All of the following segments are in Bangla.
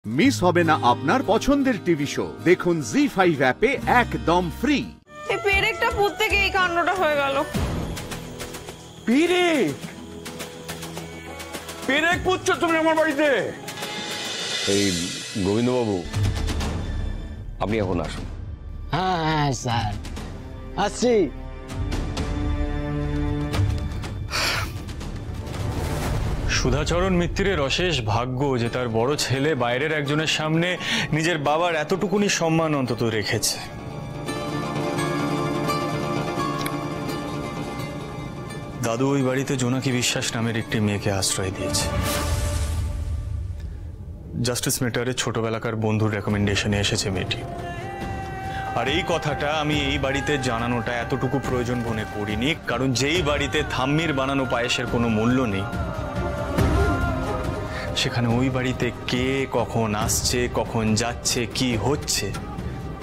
মিস হবে না আপনার পছন্দের টিভি শো। দেখুন জি5 অ্যাপে একদম ফ্রি। এই পেরেকটা পুঁততে গিয়ে এই কাণ্ডটা হয়ে গেল। পেরেক পুঁতছো তুমি আমার বাড়িতে? এই গোবিন্দবাবু, আপনি এখন আসুন। হ্যাঁ স্যার, আসছি। সুধাচরণ মিত্রের অশেষ ভাগ্য যে তার বড় ছেলে বাইরের একজনের সামনে নিজের বাবার এতটুকুনি সম্মান অন্তত রেখেছে। দাদু ওই বাড়িতে জোনাকি বিশ্বাস নামের একটি মেয়েকে আশ্রয় দিয়েছে। জাস্টিস ম্যাটারে ছোটবেলাকার বন্ধুর রেকমেন্ডেশনে এসেছে মেয়েটি। আর এই কথাটা আমি এই বাড়িতে জানানোটা এতটুকু প্রয়োজন মনে করিনি, কারণ যেই বাড়িতে থাম্মির বানানো পায়েসের কোনো মূল্য নেই, সেখানে ওই বাড়িতে কে কখন আসছে, কখন যাচ্ছে, কি হচ্ছে,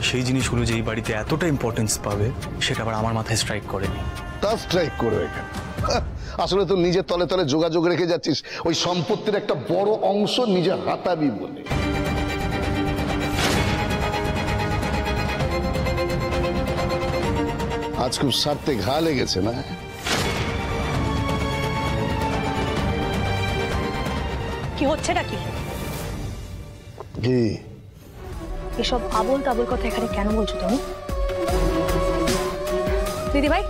সেই জিনিসগুলো যে এই বাড়িতে এতটা ইম্পর্টেন্স পাবে সেটা আবার আমার মাথায় স্ট্রাইক করেনি। তা স্ট্রাইক করবে কেন? আসলে তো নিজের তলে তলে যোগাযোগ রেখে যাচ্ছিস ওই সম্পত্তির একটা বড় অংশ নিজে হাতাবি বলে। আজ খুব স্বার্থে ঘা লেগেছে না? কি হচ্ছেটা কি? কি এসব আবোল তাবোল কথা এখানে কেন বলছো তুমি? দিদি ভাই,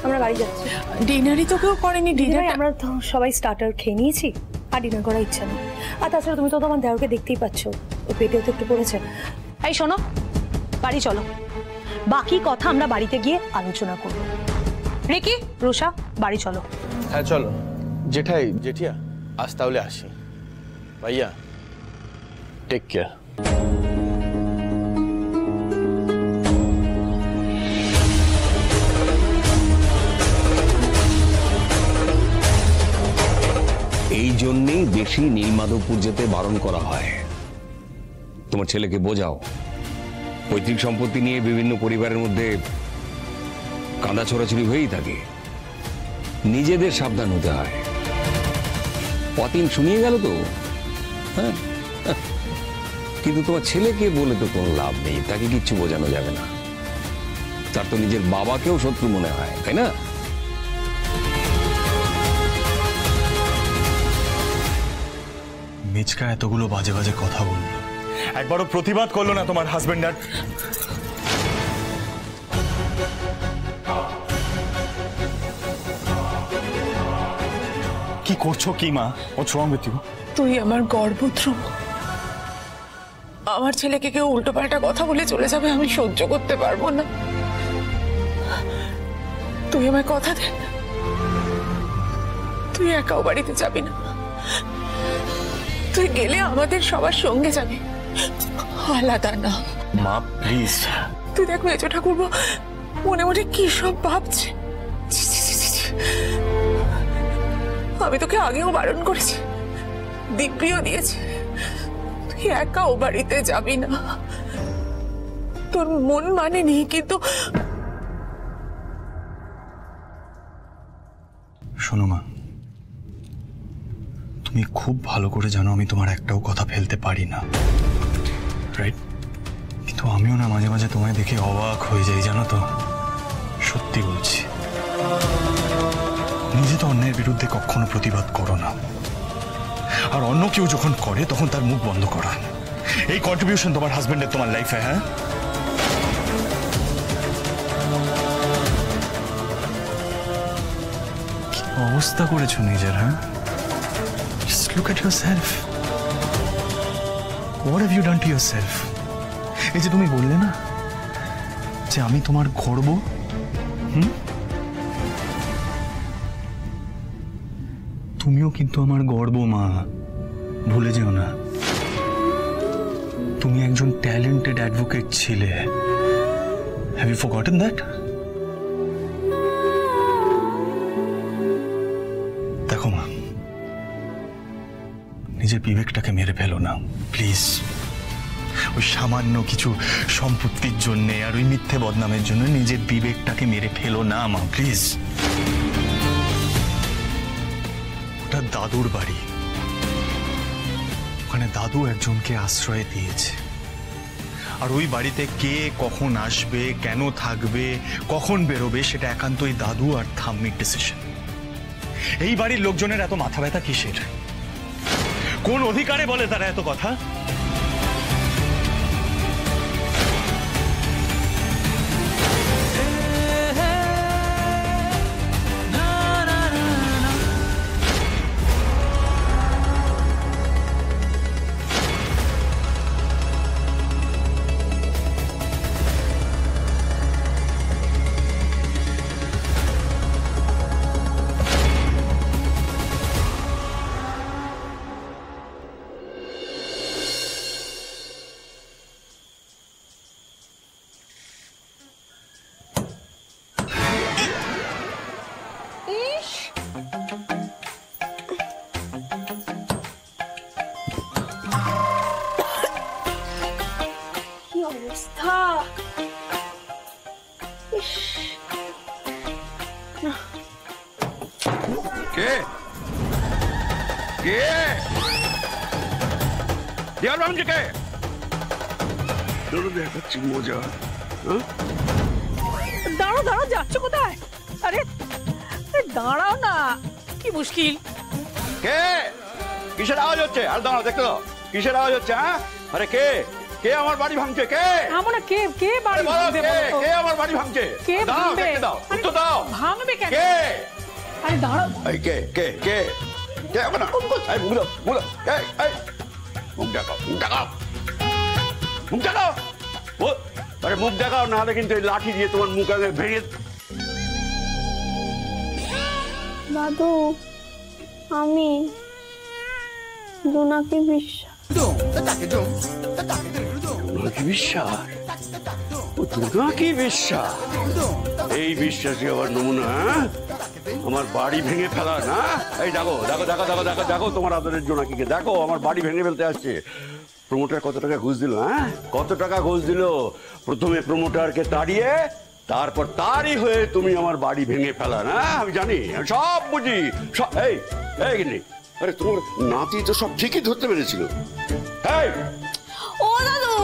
আমরা বাড়ি যাচ্ছি। ডিনারই তো কেউ করেনি। ডিনার আমরা তো সবাই স্টার্টার খেয়ে নিয়েছি, আর ডিনার করার ইচ্ছা নেই। আর তাছাড়া তুমি তো তোমার দেওরকে দেখতেই পাচ্ছ, ওই পেটেও তো একটু পড়েছে। এই শোনো, বাড়ি চলো, বাকি কথা আমরা বাড়িতে গিয়ে আলোচনা করবো। রিকি, রুষা, বাড়ি চলো। হ্যাঁ চলো। জেঠাই, জেঠিয়া, আজ তাহলে আসি। ভাইয়া, টেক কেয়ার। এই জন্যেই বেশি নীলমাধবপুর যেতে বারণ করা হয়। তোমার ছেলেকে বোঝাও, পৈতৃক সম্পত্তি নিয়ে বিভিন্ন পরিবারের মধ্যে কাঁদা ছোড়াছুড়ি হয়েই থাকে। নিজেদের সাবধান হতে হয়। অতীন শুনিয়ে গেল তো, হ্যাঁ, কিন্তু তোমার ছেলেকে বলে তো কোনো লাভ নেই, তাকে কিচ্ছু বোঝানো যাবে না। তার তো নিজের বাবাকেও শত্রু মনে হয়, তাই না? মিচকা এতগুলো বাজে বাজে কথা বললো, একবারও প্রতিবাদ করলো না তোমার হাজবেন্ড। আর কি করছো কি মা? What's wrong with you? তুই আমার গর্ভদ্রুম। আমার ছেলেকে কেউ উল্টোপাল্টা কথা বলে চলে যাবে, আমি সহ্য করতে পারবো না। তুই আমার কথা দে, তুই একাও বাড়িতে যাবি না। তুই গেলে আমাদের সবার সঙ্গে যাবি, আলাদা না। মা প্লিজ। তুই দেখো মেজো ঠাকুরপো মনে মনে কি সব ভাবছে। আমি তোকে আগেও বারণ করেছি, দিব্যিও দিয়েছি, তুই একাও বাড়িতে যাবি না। তোর মন মানেনি, কিন্তু শোনো মা, তুমি খুব ভালো করে জানো আমি তোমার একটাও কথা ফেলতে পারি না, রাইট? কিন্তু আমিও না মাঝে মাঝে তোমায় দেখে অবাক হয়ে যাই, জানো তো। সত্যি বলছি, নিজে তো অন্যের বিরুদ্ধে কখনো প্রতিবাদ করো না, আর অন্য কেউ যখন করে তখন তার মুখ বন্ধ করো। এই কন্ট্রিবিউশন তোমার হাজবেন্ডের তোমার লাইফে, হ্যাঁ? কি অবস্থা করেছো নিজের, হ্যাঁ? Just look at yourself. What have you done to yourself? এই যে তুমি বললে না যে আমি তোমার গর্ব, তুমিও কিন্তু আমার গর্ব মা, ভুলে যেও না। তুমি একজন ট্যালেন্টেড অ্যাডভোকেট ছিলে। Have you forgotten that? দেখো মা, নিজের বিবেকটাকে মেরে ফেলো না প্লিজ। ওই সামান্য কিছু সম্পত্তির জন্য আর ওই মিথ্যে বদনামের জন্য নিজের বিবেকটাকে মেরে ফেলো না মা, প্লিজ। ওটা দাদুর বাড়ি, ওখানে দাদু একজনকে আশ্রয় দিয়েছে, আর ওই বাড়িতে কে কখন আসবে, কেন থাকবে, কখন বেরোবে সেটা একান্তই দাদু আর ঠাম্মির ডিসিশন। এই বাড়ির লোকজনের এত মাথা ব্যথা কিসের? কোন অধিকারে বলে তারা এত কথা? কে কে দেওয়াল বাবু কে? দেখাচ্ছি মজা। দাঁড়াও দাঁড়াও, যাচ্ছ কোথায়? আরে দাঁড়াও না, কি মুশকিল। কে? কিসের আওয়াজ হচ্ছে? আর দাঁড়াও, দেখতে দাও কিসের আওয়াজ হচ্ছে। হ্যাঁ, আরে কে কে আমার বাড়ি ভাঙছে? কে? আমরা কে কে বাড়ি ভাঙবে? কে আমার বাড়ি ভাঙছে? কে ভাঙবে? দাও উত্তর দাও। ভাঙবে কেন? কে? আরে দাঁড়াও। এই কে কে কে কে? না এই মুখ দাও, মুখ দাও। এই মুখ দেখাও, মুখ দেখাও, মুখ দেখাও। আরে মুখ দেখাও, না হলে কিন্তু এই লাঠি দিয়ে তোমার মুখ আগে ভেঙে। দাদু, আমি জোনাকি বিশ্বাস। জোনাকি বিশ্বাস? জোনাকি বিশ্বাস? এই বিশ্বাসী আবার নমুনা আমার বাড়ি ভেঙে ফেলা না? এই দেখো দেখো দেখো দেখো দেখো দেখো তোমার আদরের জোনাকিকে দেখো, আমার বাড়ি ভেঙে ফেলতে আসছে। প্রমোটার কত টাকা ঘুষ দিল? হ্যাঁ, কত টাকা ঘুষ দিল? প্রথমে প্রমোটারকে তাড়িয়ে তারপর তারই হয়ে তুমি আমার বাড়ি ভেঙে ফেলা না? আমি জানি, আমি সব বুঝি সব। এই এই গিন্নি, আরে তোমার নাতি তো সব ঠিকই ধরতে পেরেছিল। এই ও দাদু,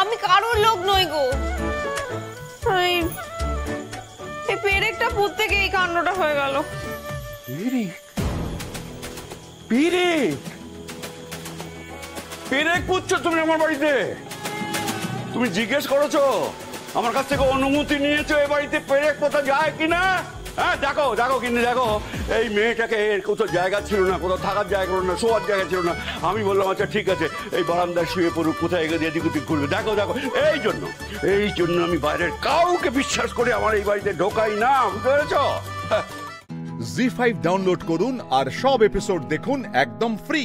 আমি কারোর লোক নই গো। এই পেরেকটা পুঁত থেকে এই কাণ্ডটা হয়ে গেল। পেরেক পুঁতছো তুমি আমার বাড়িতে? তুমি জিজ্ঞেস করেছো? আমার কাছ থেকে অনুমতি নিয়েছো এ বাড়িতে পেরেক পোতা যায় কিনা? হ্যাঁ, দেখো দেখো কিন্তু দেখো, এই মেয়েটাকে কোথাও জায়গা ছিল না, কোথাও থাকার জায়গা ছিল না, শোয়ার জায়গা ছিল না। আমি বললাম আচ্ছা ঠিক আছে, এই বারান্দায় শুয়ে পড়ুক, কোথায় এগিয়ে এদিক ওদিক ঘুরবে। দেখো দেখো, এই জন্য আমি বাইরের কাউকে বিশ্বাস করে আমার এই বাড়িতে ঢোকাই না, বুঝতে পেরেছ? জি5 ডাউনলোড করুন আর সব এপিসোড দেখুন একদম ফ্রি।